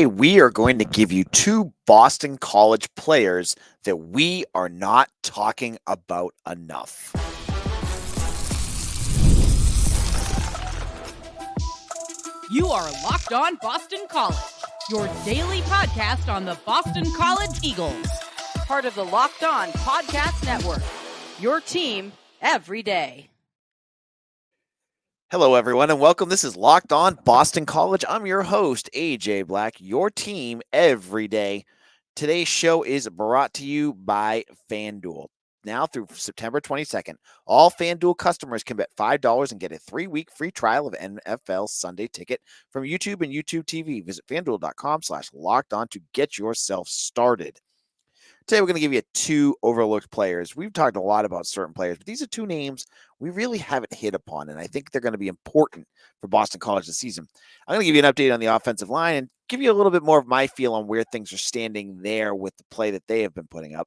we are going to give you two Boston College players that we are not talking about enough. You are Locked On Boston College, your daily podcast on the Boston College Eagles. Part of the Locked On Podcast Network, your team every day. Hello, everyone, and welcome. This is Locked On Boston College. I'm your host, AJ Black, your team every day. Today's show is brought to you by FanDuel. Now through September 22nd, all FanDuel customers can bet $5 and get a 3-week free trial of NFL Sunday Ticket from YouTube and YouTube TV. Visit FanDuel.com/lockedon to get yourself started. Today, we're going to give you two overlooked players. We've talked a lot about certain players, but these are two names we really haven't hit upon, and I think they're going to be important for Boston College this season. I'm going to give you an update on the offensive line and give you a little bit more of my feel on where things are standing there with the play that they have been putting up.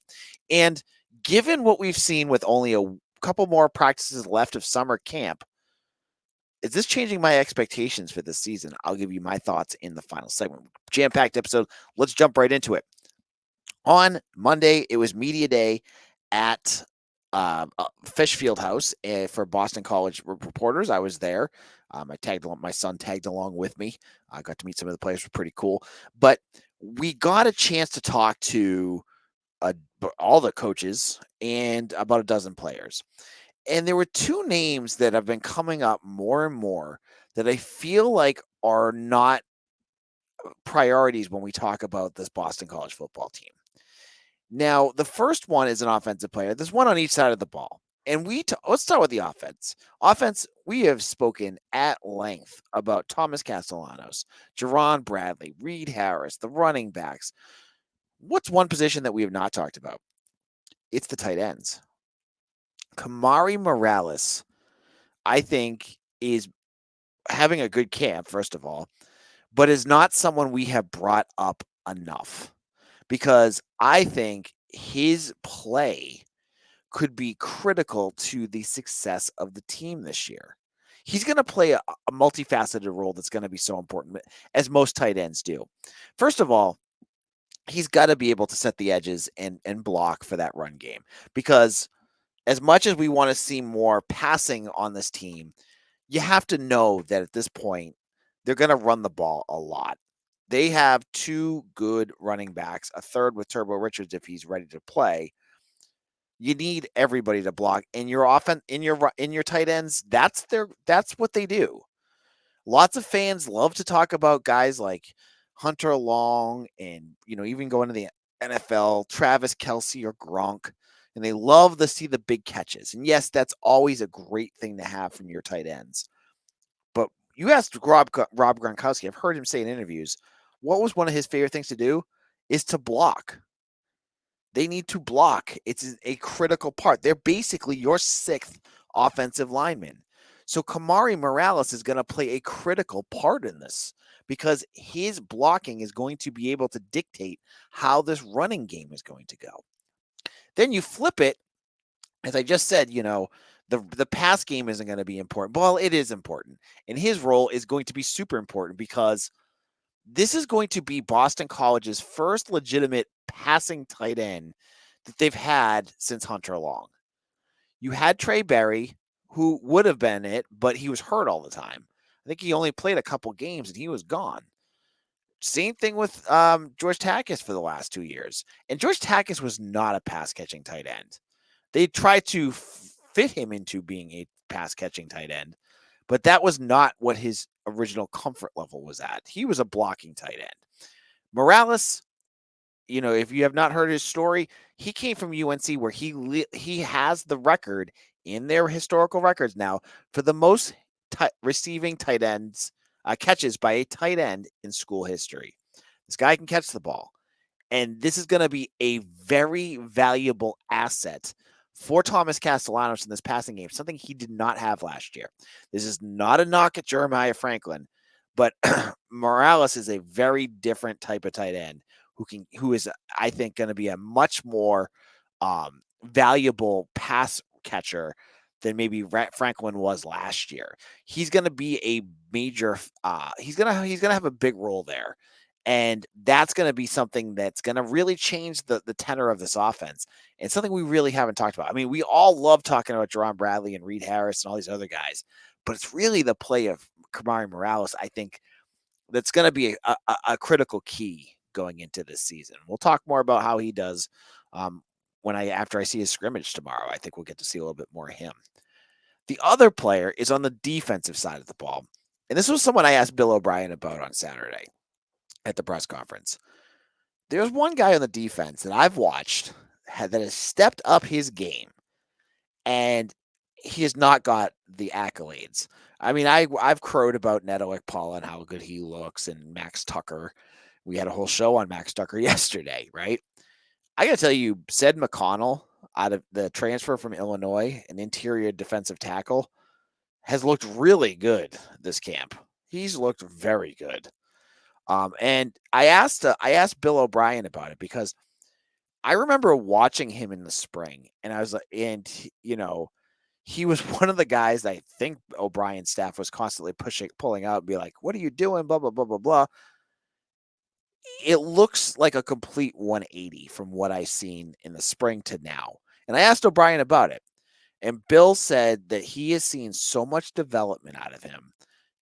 And given what we've seen with only a couple more practices left of summer camp, is this changing my expectations for this season? I'll give you my thoughts in the final segment. Jam-packed episode. Let's jump right into it. On Monday, it was media day at Fish Field House for Boston College reporters. I was there. My son tagged along with me. I got to meet some of the players. It was pretty cool. But we got a chance to talk to all the coaches and about a dozen players. And there were two names that have been coming up more and more that I feel like are not priorities when we talk about this Boston College football team. Now, the first one is an offensive player. There's one on each side of the ball. And let's start with the offense. Offense, we have spoken at length about Thomas Castellanos, Jerron Bradley, Reed Harris, the running backs. What's one position that we have not talked about? It's the tight ends. Kamari Morales, I think, is having a good camp, first of all, but is not someone we have brought up enough. Because I think his play could be critical to the success of the team this year. He's going to play a multifaceted role that's going to be so important, as most tight ends do. First of all, he's got to be able to set the edges and block for that run game. Because as much as we want to see more passing on this team, you have to know that at this point, they're going to run the ball a lot. They have two good running backs, a third with Turbo Richards if he's ready to play. You need everybody to block. And your offense in your tight ends, that's what they do. Lots of fans love to talk about guys like Hunter Long and even going to the NFL, Travis Kelce or Gronk, and they love to see the big catches. And yes, that's always a great thing to have from your tight ends. But you asked Rob Gronkowski, I've heard him say in interviews, what was one of his favorite things to do is to block. They need to block. It's a critical part. They're basically your sixth offensive lineman. So Kamari Morales is going to play a critical part in this because his blocking is going to be able to dictate how this running game is going to go. Then you flip it. As I just said, the pass game isn't going to be important. Well, it is important. And his role is going to be super important because this is going to be Boston College's first legitimate passing tight end that they've had since Hunter Long. You had Trey Berry, who would have been it, but he was hurt all the time. I think he only played a couple games and he was gone. Same thing with George Takis for the last 2 years. And George Takis was not a pass-catching tight end. They tried to fit him into being a pass-catching tight end, but that was not what his original comfort level was at. He was a blocking tight end. Morales, if you have not heard his story, he came from UNC where he has the record in their historical records now for the most receiving tight ends catches by a tight end in school history. This guy can catch the ball, and this is going to be a very valuable asset for Thomas Castellanos in this passing game, something he did not have last year. This is not a knock at Jeremiah Franklin, but Morales is a very different type of tight end who is, I think, going to be a much more valuable pass catcher than maybe Franklin was last year. He's going to be a major. He's going to have a big role there, And that's going to be something that's going to really change the tenor of this offense. And something we really haven't talked about. I mean, we all love talking about Jerron Bradley and Reed Harris and all these other guys, but it's really the play of Kamari Morales, I think, that's going to be a critical key going into this season. We'll talk more about how he does after I see his scrimmage tomorrow. I think we'll get to see a little bit more of him. The other player is on the defensive side of the ball. And this was someone I asked Bill O'Brien about on Saturday at the press conference. There's one guy on the defense that I've watched that has stepped up his game, and he has not got the accolades. I mean, I've crowed about Neto Ekpala and how good he looks, and Max Tucker. We had a whole show on Max Tucker yesterday, right? I got to tell you, Sed McConnell, out of the transfer from Illinois, an interior defensive tackle, has looked really good this camp. He's looked very good. And I asked Bill O'Brien about it because I remember watching him in the spring, and I was like, he was one of the guys that I think O'Brien's staff was constantly pulling out and be like, "What are you doing?" Blah blah blah blah blah. It looks like a complete 180 from what I've seen in the spring to now. And I asked O'Brien about it, and Bill said that he has seen so much development out of him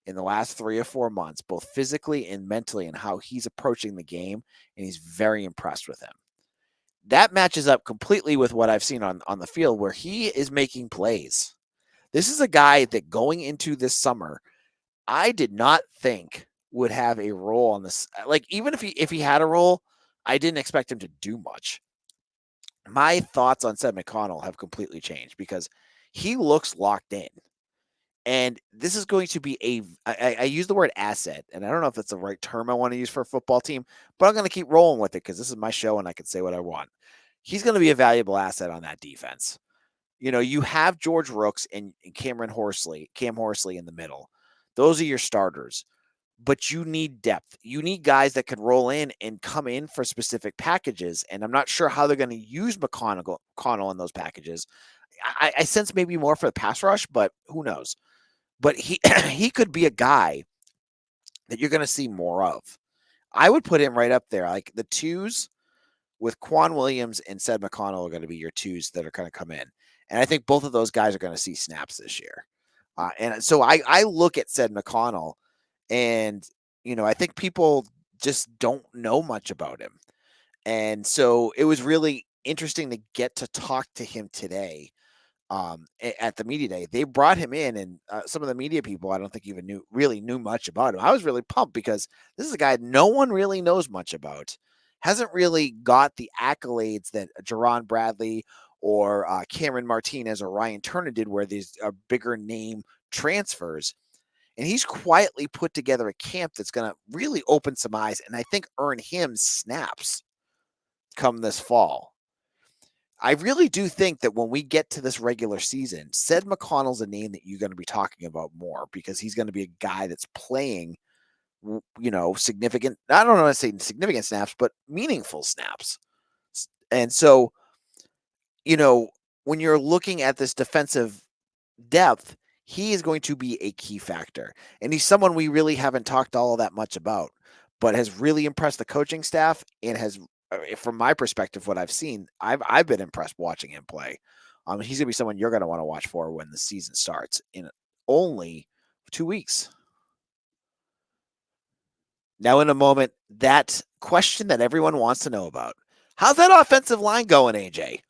in the last 3 or 4 months, both physically and mentally, and how he's approaching the game, and he's very impressed with him. That matches up completely with what I've seen on the field, where he is making plays. This is a guy that going into this summer, I did not think would have a role on this. Like, even if he had a role, I didn't expect him to do much. My thoughts on Sed McConnell have completely changed because he looks locked in. And this is going to be I use the word asset, and I don't know if that's the right term I want to use for a football team, but I'm going to keep rolling with it because this is my show and I can say what I want. He's going to be a valuable asset on that defense. You have George Rooks and Cam Horsley in the middle. Those are your starters, but you need depth. You need guys that can roll in and come in for specific packages. And I'm not sure how they're going to use McConnell in those packages. I sense maybe more for the pass rush, but who knows? But he could be a guy that you're going to see more of. I would put him right up there. Like the twos with Quan Williams and Sed McConnell are going to be your twos that are going to come in. And I think both of those guys are going to see snaps this year. And so I look at Sed McConnell, and, I think people just don't know much about him. And so it was really interesting to get to talk to him today at the media day. They brought him in, and some of the media people I don't think even really knew much about him. I was really pumped because this is a guy no one really knows much about. Hasn't really got the accolades that Jerron Bradley or Cameron Martinez or Ryan Turner did, where these are bigger name transfers. And he's quietly put together a camp that's going to really open some eyes and I think earn him snaps come this fall. I really do think that when we get to this regular season, Zed McConnell's a name that you're going to be talking about more because he's going to be a guy that's playing, significant, I don't know how to say significant snaps, but meaningful snaps. And so, when you're looking at this defensive depth, he is going to be a key factor. And he's someone we really haven't talked all that much about, but has really impressed the coaching staff and has, from my perspective, what I've seen, I've been impressed watching him play. He's going to be someone you're going to want to watch for when the season starts in only 2 weeks. Now, in a moment, that question that everyone wants to know about. How's that offensive line going, AJ?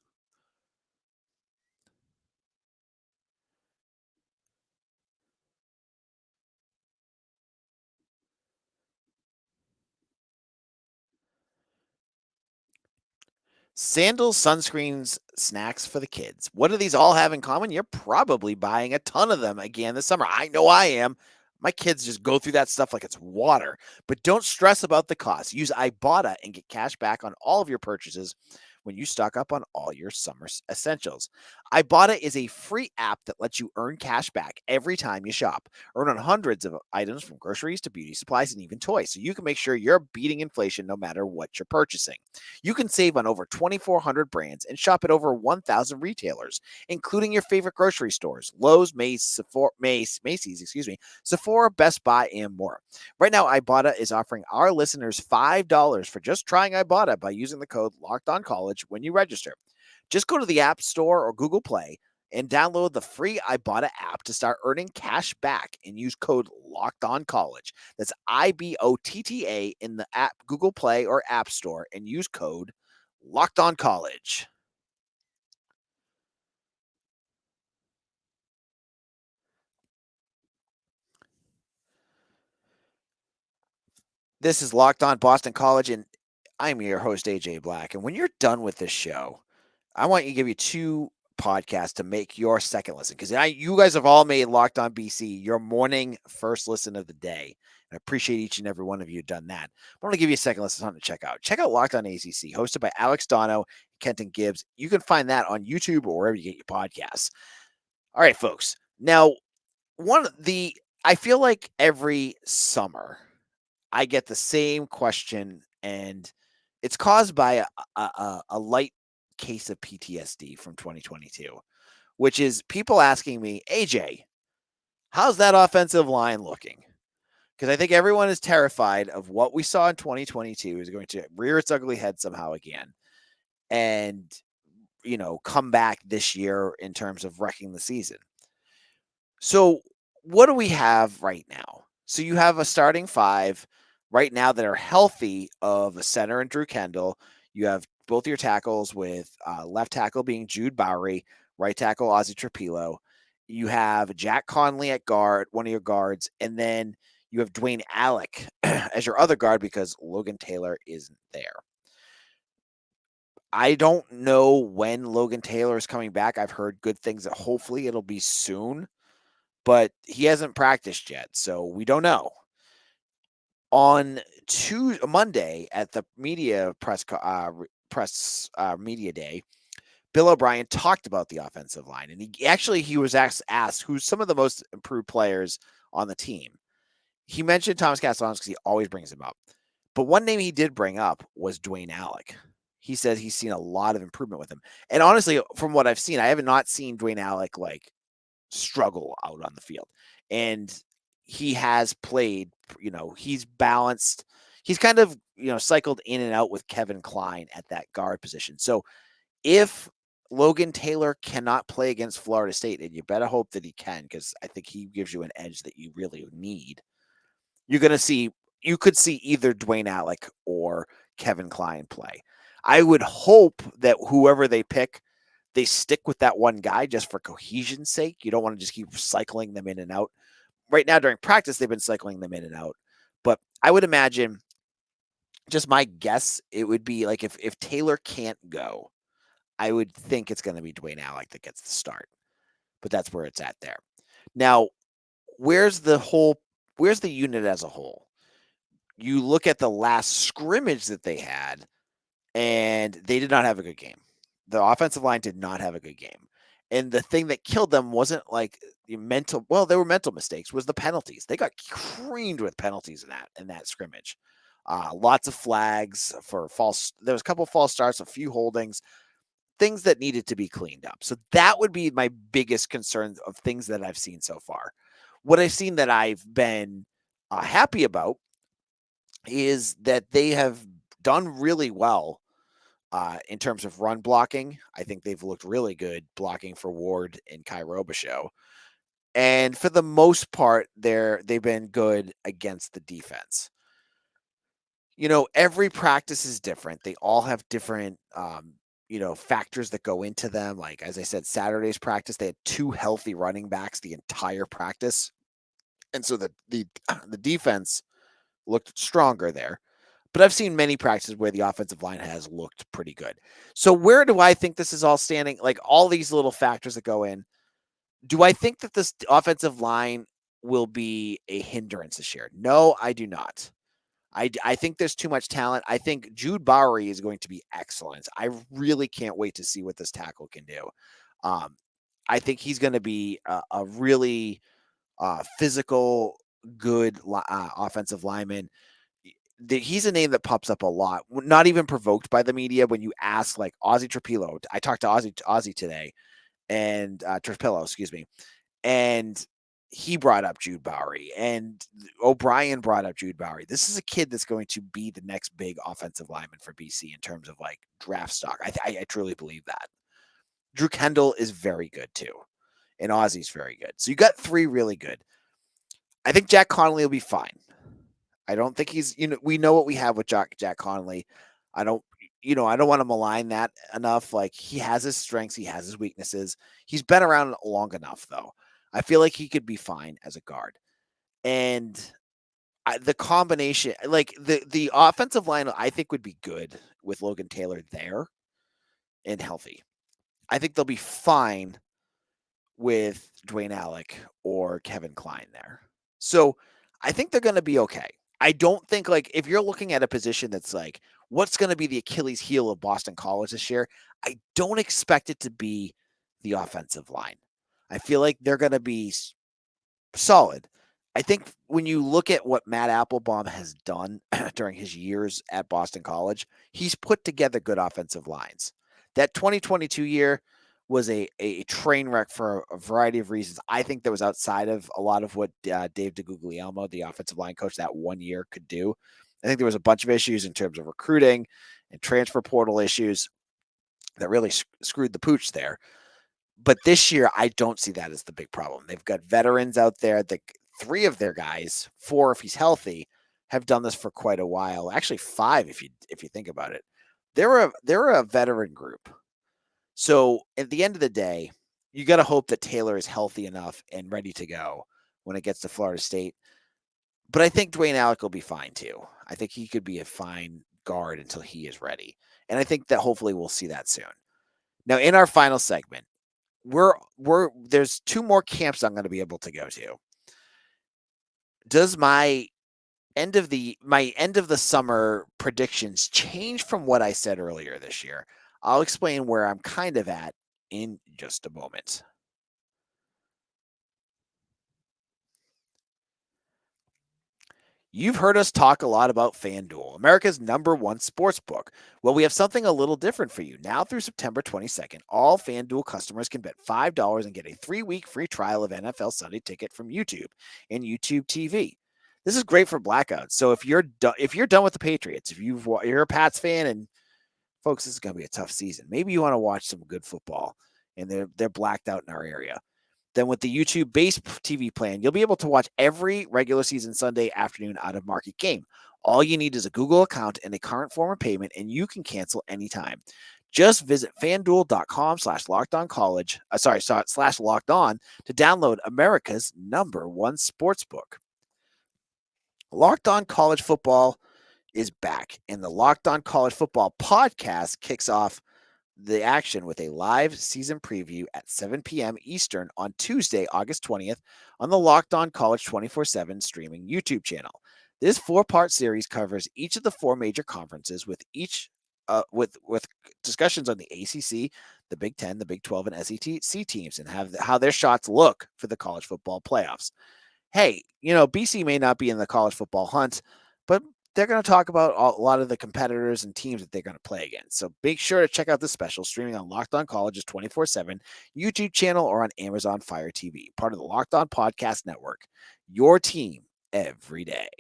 Sandals, sunscreens, snacks for the kids. What do these all have in common? You're probably buying a ton of them again this summer. I know I am. My kids just go through that stuff like it's water. But don't stress about the cost. Use Ibotta and get cash back on all of your purchases when you stock up on all your summer essentials. Ibotta is a free app that lets you earn cash back every time you shop. Earn on hundreds of items from groceries to beauty supplies and even toys, so you can make sure you're beating inflation no matter what you're purchasing. You can save on over 2,400 brands and shop at over 1,000 retailers, including your favorite grocery stores, Lowe's, Macy's, Sephora, Best Buy, and more. Right now, Ibotta is offering our listeners $5 for just trying Ibotta by using the code LOCKEDONCollege when you register. Just go to the App Store or Google Play and download the free Ibotta app to start earning cash back and use code LOCKEDONCollege. That's IBOTTA in the app Google Play or App Store and use code LOCKEDONCollege. This is Locked On Boston College, and I'm your host, AJ Black. And when you're done with this show, I want to give you two podcasts to make your second listen, because you guys have all made Locked On BC your morning first listen of the day. And I appreciate each and every one of you done that. I want to give you a second listen, something to check out. Check out Locked On ACC, hosted by Alex Dono, Kenton Gibbs. You can find that on YouTube or wherever you get your podcasts. All right, folks. Now, I feel like every summer I get the same question, and it's caused by a light case of PTSD from 2022, which is people asking me, AJ, how's that offensive line looking? Because I think everyone is terrified of what we saw in 2022 is going to rear its ugly head somehow again and, come back this year in terms of wrecking the season. So, what do we have right now? So, you have a starting five right now that are healthy of a center and Drew Kendall. You have both your tackles with left tackle being Jude Bowry, right tackle Ozzy Trapilo. You have Jack Conley at guard, one of your guards, and then you have Dwayne Alec as your other guard because Logan Taylor isn't there. I don't know when Logan Taylor is coming back. I've heard good things that hopefully it'll be soon, but he hasn't practiced yet, so we don't know. On Monday at the media media day, Bill O'Brien talked about the offensive line, and he was asked who's some of the most improved players on the team. He mentioned Thomas Castellanos because he always brings him up, but one name he did bring up was Dwayne Alec. He said he's seen a lot of improvement with him, and honestly, from what I've seen, I have not seen Dwayne Alec struggle out on the field, and he has played. He's balanced. He's kind of cycled in and out with Kevin Klein at that guard position. So if Logan Taylor cannot play against Florida State, and you better hope that he can, because I think he gives you an edge that you really need. You could see either Dwayne Alec or Kevin Klein play. I would hope that whoever they pick, they stick with that one guy just for cohesion's sake. You don't want to just keep cycling them in and out. Right now during practice, they've been cycling them in and out. But I would imagine, just my guess, it would be like if Taylor can't go, I would think it's going to be Dwayne Alec that gets the start. But that's where it's at there. Now, where's the unit as a whole? You look at the last scrimmage that they had, and they did not have a good game. The offensive line did not have a good game. And the thing that killed them wasn't they were mental mistakes, was the penalties. They got creamed with penalties in that scrimmage. Lots of flags for there was a couple of false starts, a few holdings, things that needed to be cleaned up. So that would be my biggest concern of things that I've seen so far. What I've seen that I've been happy about is that they have done really well in terms of run blocking. I think they've looked really good blocking for Ward and Kai Robichaux. And for the most part, they've been good against the defense. Every practice is different. They all have different, factors that go into them. Like, as I said, Saturday's practice, they had two healthy running backs the entire practice. And so the defense looked stronger there. But I've seen many practices where the offensive line has looked pretty good. So where do I think this is all standing? Like, all these little factors that go in. Do I think that this offensive line will be a hindrance this year? No, I do not. I think there's too much talent. I think Jude Bowry is going to be excellent. I really can't wait to see what this tackle can do. Um, I think he's going to be a really physical, good offensive lineman. He's a name that pops up a lot, not even provoked by the media. When you ask like Ozzy Trapilo, I talked to Ozzy today, and Trapilo, excuse me, and he brought up Jude Bowry, and O'Brien brought up Jude Bowry. This is a kid that's going to be the next big offensive lineman for BC in terms of like draft stock. I truly believe that. Drew Kendall is very good too, and Ozzy's very good. So you got three really good. I think Jack Connolly will be fine. I don't think he's, we know what we have with Jack Connolly. I don't, I don't want to malign that enough. Like, he has his strengths, he has his weaknesses. He's been around long enough, though. I feel like he could be fine as a guard. And the combination, like the offensive line, I think would be good with Logan Taylor there and healthy. I think they'll be fine with Dwayne Alec or Kevin Klein there. So I think they're going to be okay. I don't think, like, if you're looking at a position that's like, what's going to be the Achilles heel of Boston College this year? I don't expect it to be the offensive line. I feel like they're going to be solid. I think when you look at what Matt Applebaum has done during his years at Boston College, he's put together good offensive lines. That 2022 year was a train wreck for a variety of reasons. I think that was outside of a lot of what Dave DeGuglielmo, the offensive line coach, that 1 year could do. I think there was a bunch of issues in terms of recruiting and transfer portal issues that really screwed the pooch there. But this year, I don't see that as the big problem. They've got veterans out there. Three of their guys, four if he's healthy, have done this for quite a while. Actually, five if you think about it. They're a veteran group. So at the end of the day, you got to hope that Taylor is healthy enough and ready to go when it gets to Florida State. But I think Dwayne Alec will be fine too. I think he could be a fine guard until he is ready. And I think that hopefully we'll see that soon. Now, in our final segment, there's two more camps I'm going to be able to go to. Does my end of the summer predictions change from what I said earlier this year? I'll explain where I'm kind of at in just a moment. You've heard us talk a lot about FanDuel, America's #1 sports book. Well, we have something a little different for you. Now through September 22nd, all FanDuel customers can bet $5 and get a 3-week free trial of NFL Sunday Ticket from YouTube and YouTube TV. This is great for blackouts. So if you're done with the Patriots, if you're a Pats fan, and folks, this is going to be a tough season. Maybe you want to watch some good football and they're blacked out in our area. Then with the YouTube base TV plan, you'll be able to watch every regular season Sunday afternoon out of market game. All you need is a Google account and a current form of payment, and you can cancel anytime. Just visit fanduel.com/lockedoncollege, /locked on to download America's #1 sportsbook. Locked On College Football is back, and the Locked On College Football podcast kicks off the action with a live season preview at 7 p.m. Eastern on Tuesday, August 20th on the Locked On College 24/7 streaming YouTube channel. This 4-part series covers each of the 4 major conferences with with discussions on the ACC, the Big 10, the Big 12, and SEC teams, and how their shots look for the college football playoffs. Hey, BC may not be in the college football hunt, but they're going to talk about a lot of the competitors and teams that they're going to play against. So make sure to check out this special streaming on Locked On College's 24/7 YouTube channel or on Amazon Fire TV, part of the Locked On Podcast Network. Your team every day.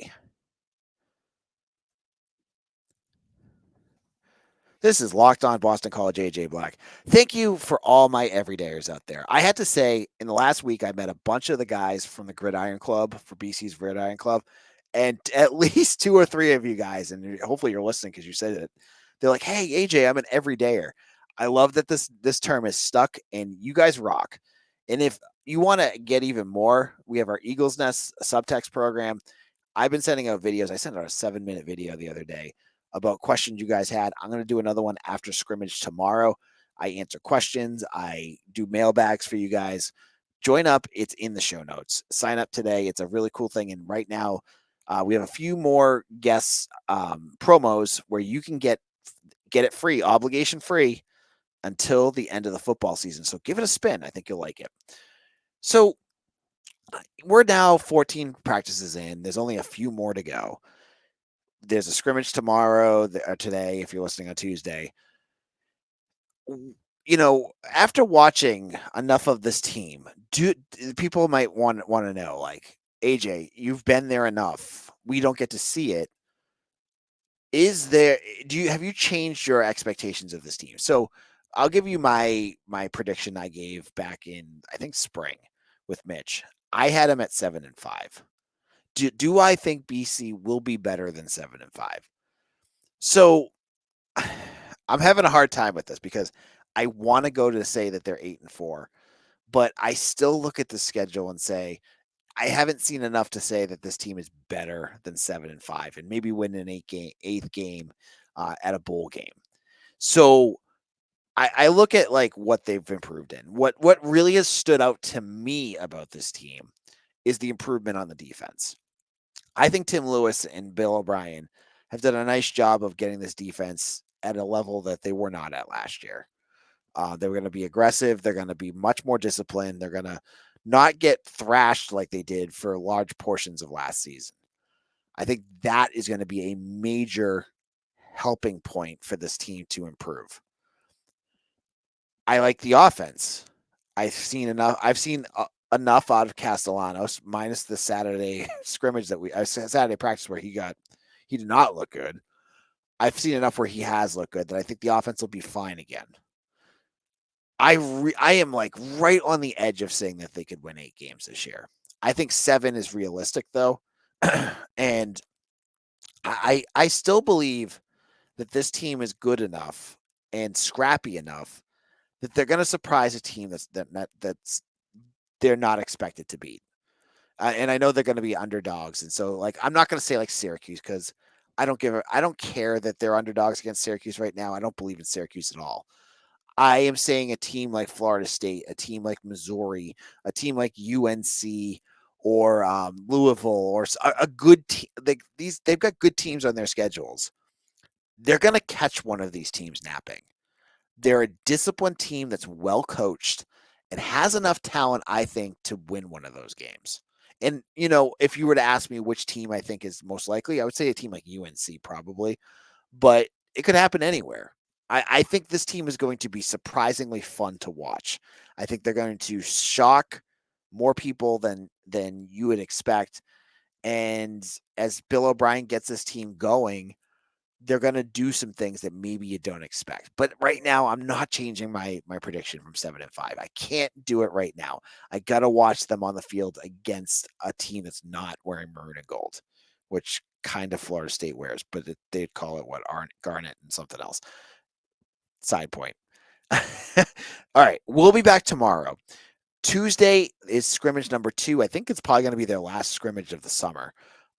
This is Locked On Boston College, AJ Black. Thank you for all my everydayers out there. I had to say, in the last week, I met a bunch of the guys from the Gridiron Club, for BC's Gridiron Club, and at least 2 or 3 of you guys, and hopefully you're listening because you said it. They're like, "Hey, AJ, I'm an everydayer." I love that this term is stuck, and you guys rock. And if you want to get even more, we have our Eagles Nest subtext program. I've been sending out videos. I sent out a 7-minute video the other day about questions you guys had. I'm going to do another one after scrimmage tomorrow. I answer questions. I do mailbags for you guys. Join up. It's in the show notes. Sign up today. It's a really cool thing. And right now, we have a few more guest promos where you can get it free, obligation free, until the end of the football season. So give it a spin. I think you'll like it. So we're now 14 practices in. There's only a few more to go. There's a scrimmage tomorrow or today, if you're listening on Tuesday. After watching enough of this team, people might want to know, like, AJ, you've been there enough. We don't get to see it. Have you changed your expectations of this team? So I'll give you my prediction I gave back in, I think, spring with Mitch. I had him at 7-5. Do I think BC will be better than 7-5? So I'm having a hard time with this because I want to go to say that they're 8-4, but I still look at the schedule and say, I haven't seen enough to say that this team is better than 7-5 and maybe win an eighth game at a bowl game. So I look at like what they've improved in. What really has stood out to me about this team is the improvement on the defense. I think Tim Lewis and Bill O'Brien have done a nice job of getting this defense at a level that they were not at last year. They're going to be aggressive. They're going to be much more disciplined. They're going to not get thrashed like they did for large portions of last season. I think that is going to be a major helping point for this team to improve. I like the offense. I've seen enough out of Castellanos, minus the Saturday scrimmage Saturday practice where he did not look good. I've seen enough where he has looked good that I think the offense will be fine again. I am like right on the edge of saying that they could win 8 games this year. I think 7 is realistic though. And I still believe that this team is good enough and scrappy enough that they're going to surprise a team that's they're not expected to beat. And I know they're going to be underdogs. And so like, I'm not going to say like Syracuse because I don't care that they're underdogs against Syracuse right now. I don't believe in Syracuse at all. I am saying a team like Florida State, a team like Missouri, a team like UNC or Louisville, or a good team. They've got good teams on their schedules. They're going to catch one of these teams napping. They're a disciplined team that's well coached and has enough talent, I think, to win one of those games. And, if you were to ask me which team I think is most likely, I would say a team like UNC probably, but it could happen anywhere. I think this team is going to be surprisingly fun to watch. I think they're going to shock more people than you would expect. And as Bill O'Brien gets this team going, they're going to do some things that maybe you don't expect. But right now, I'm not changing my prediction from 7-5. I can't do it right now. I got to watch them on the field against a team that's not wearing maroon and gold, which kind of Florida State wears, but they'd call it garnet and something else. Side point. All right, we'll be back tomorrow. Tuesday is scrimmage number 2. I think it's probably going to be their last scrimmage of the summer.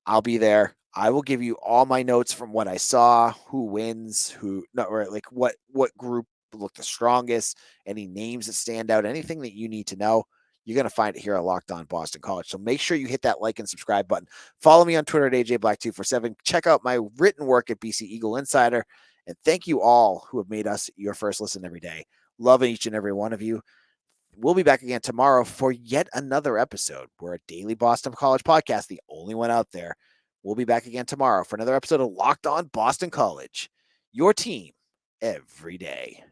I'll be there. I will give you all my notes from what I saw, who wins, what group looked the strongest, any names that stand out, anything that you need to know. You're going to find it here at Locked On Boston College. So make sure you hit that like and subscribe button. Follow me on Twitter at AJBlack247. Check out my written work at BC Eagle Insider. And thank you all who have made us your first listen every day. Love each and every one of you. We'll be back again tomorrow for yet another episode. We're a daily Boston College podcast, the only one out there. We'll be back again tomorrow for another episode of Locked On Boston College, your team every day.